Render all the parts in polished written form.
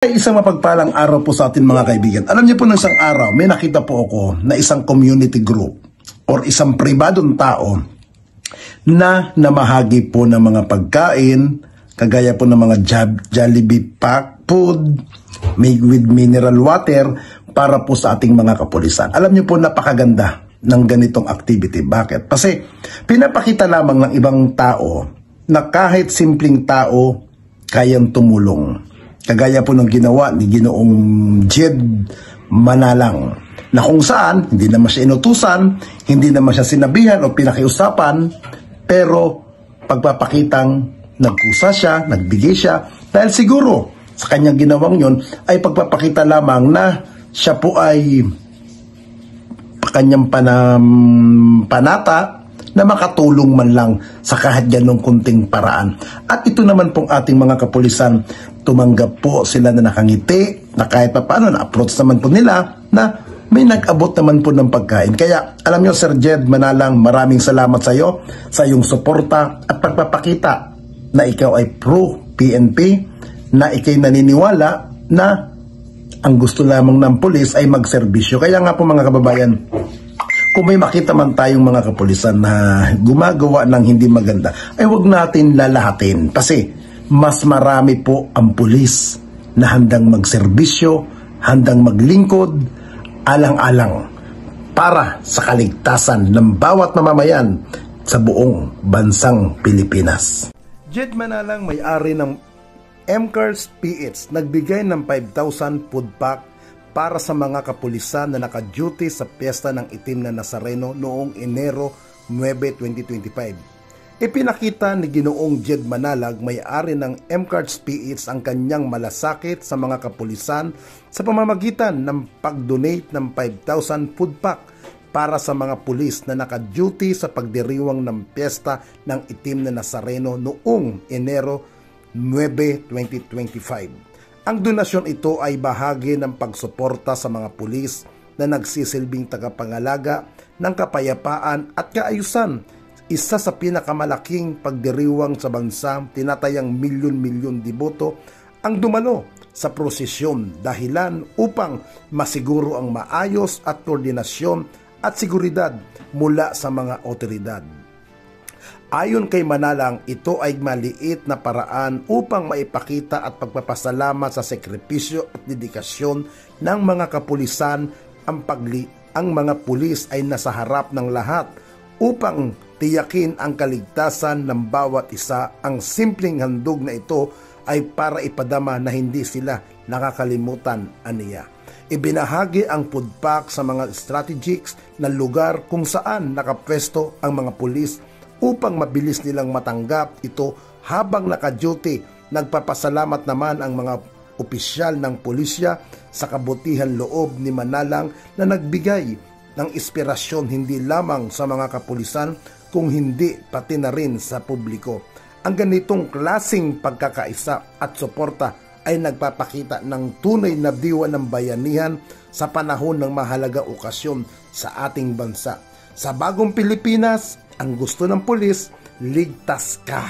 Ay isang mapagpalang araw po sa atin mga kaibigan. Alam niyo po ng isang araw, may nakita po ako na isang community group or isang pribadong tao na namahagi po ng mga pagkain, kagaya po ng mga Jollibee pack food, made with mineral water para po sa ating mga kapulisan. Alam niyo po, napakaganda ng ganitong activity. Bakit? Kasi pinapakita lamang ng ibang tao na kahit simpleng tao kayang tumulong. Kagaya po ng ginawa ni Ginoong Jed Manalang, na kung saan hindi naman siya inutusan, hindi naman siya sinabihan o pinakiusapan, pero pagpapakitang nagkusa siya, nagbigay siya, dahil siguro sa kanyang ginawang yon ay pagpapakita lamang na siya po ay kanyang panata na makatulong man lang sa kahit ganong kunting paraan. At ito naman pong ating mga kapulisan, tumanggap po sila na nakangiti, na kahit pa paano na-approach naman po nila na may nag-abot naman po ng pagkain. Kaya alam nyo, Sir Jed Manalang, maraming salamat sa iyo, sa iyong suporta at pagpapakita na ikaw ay pro-PNP, na ikay naniniwala na ang gusto lamang ng pulis ay magserbisyo. Kaya nga po mga kababayan, kung may makita man tayong mga kapulisan na gumagawa ng hindi maganda, ay huwag natin lalahatin. Kasi mas marami po ang pulis na handang magserbisyo, handang maglingkod, alang-alang para sa kaligtasan ng bawat mamamayan sa buong bansang Pilipinas. Jed Manalang, may-ari ng MCARS PH, nagbigay ng 5,000 food pack para sa mga kapulisan na naka-duty sa Piyesta ng Itim na Nazareno noong Enero 9, 2025. Ipinakita ni Ginoong Jed Manalang, may-ari ng MCARS PH, ang kanyang malasakit sa mga kapulisan sa pamamagitan ng pag-donate ng 5,000 food pack para sa mga pulis na naka-duty sa pagdiriwang ng Piyesta ng Itim na Nazareno noong Enero 9, 2025. Ang donasyon ito ay bahagi ng pagsuporta sa mga pulis na nagsisilbing tagapangalaga ng kapayapaan at kaayusan. Isa sa pinakamalaking pagdiriwang sa bansa, tinatayang milyon-milyon deboto ang dumalo sa prosesyon, dahilan upang masiguro ang maayos at koordinasyon at seguridad mula sa mga otoridad. Ayon kay Manalang, ito ay maliit na paraan upang maipakita at pagpapasalamat sa sakripisyo at dedikasyon ng mga kapulisan. Ang mga pulis ay nasa harap ng lahat upang tiyakin ang kaligtasan ng bawat isa. Ang simpleng handog na ito ay para ipadama na hindi sila nakakalimutan, aniya. Ibinahagi ang food pack sa mga strategic na lugar kung saan nakapwesto ang mga pulis upang mabilis nilang matanggap ito habang naka-duty. Nagpapasalamat naman ang mga opisyal ng pulisya sa kabutihan loob ni Manalang na nagbigay ng inspirasyon hindi lamang sa mga kapulisan kung hindi pati na rin sa publiko. Ang ganitong klasing pagkakaisa at suporta ay nagpapakita ng tunay na diwa ng bayanihan sa panahon ng mahalaga okasyon sa ating bansa. Sa bagong Pilipinas, ang gusto ng pulis, ligtas ka.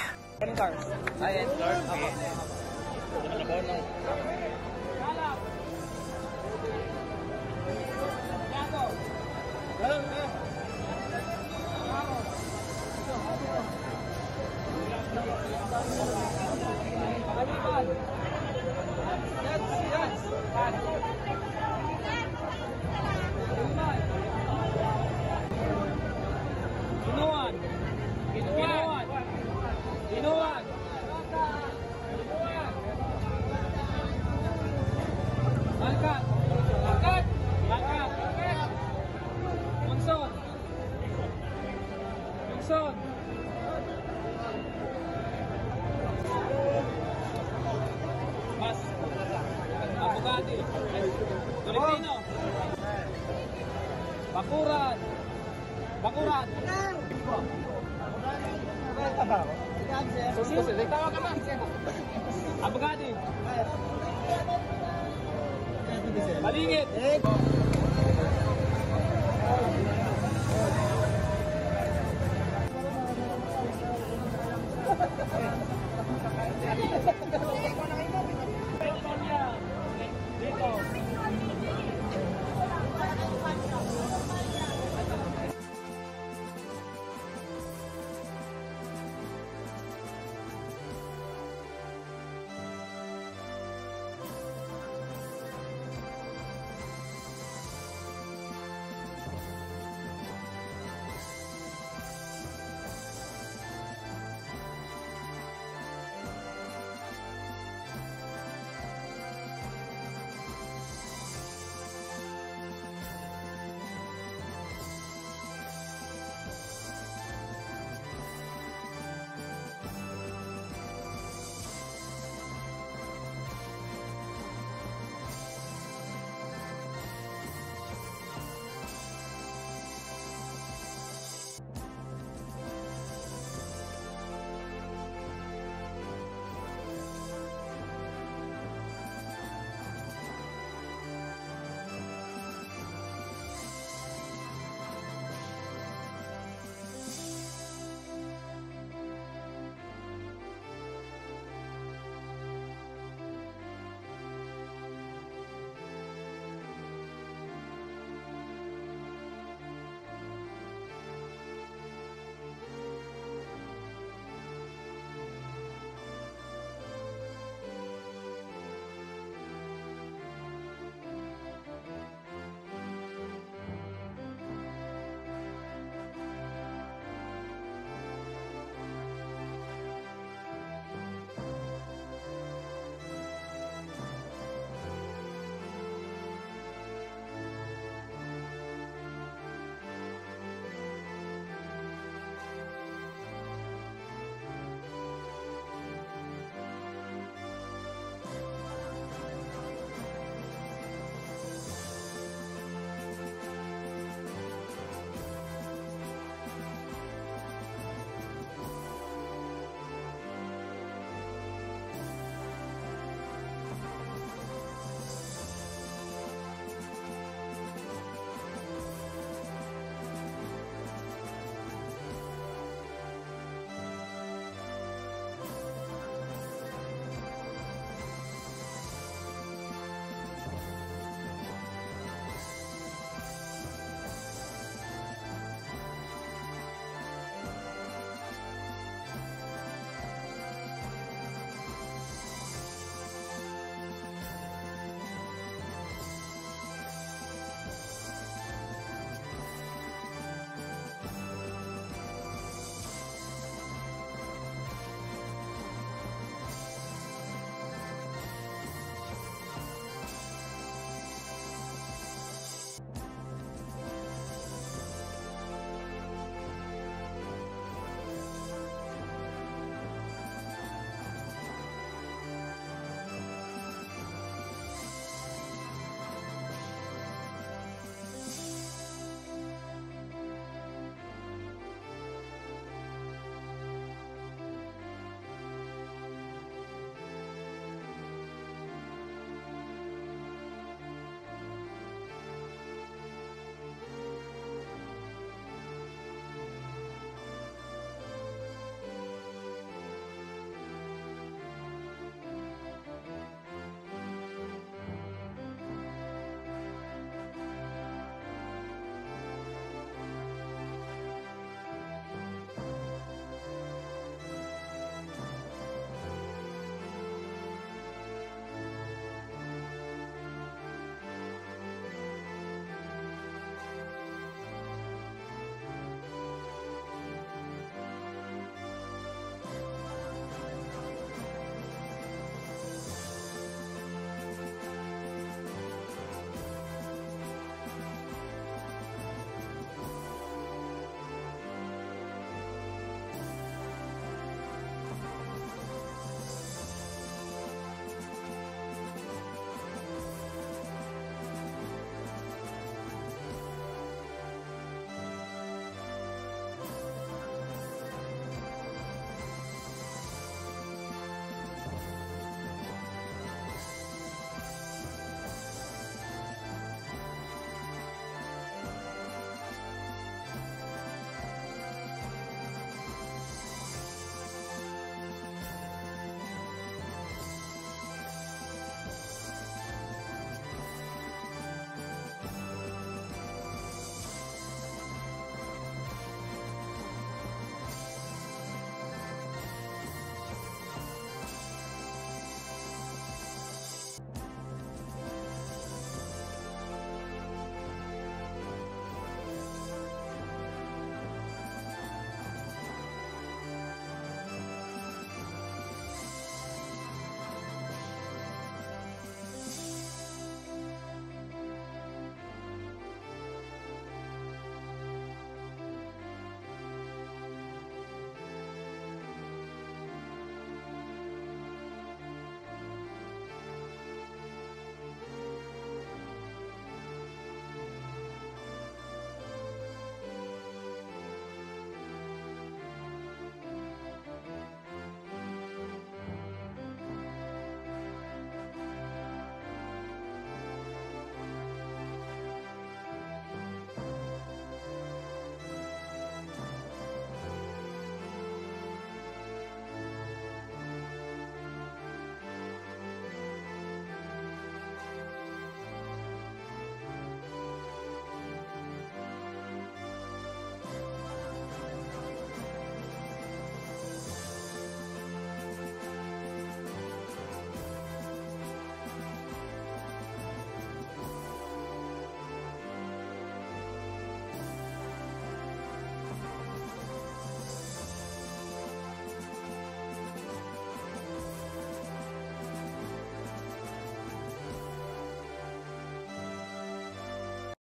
Filipino. Bakuran. Bakuran. Abogado. Paligid.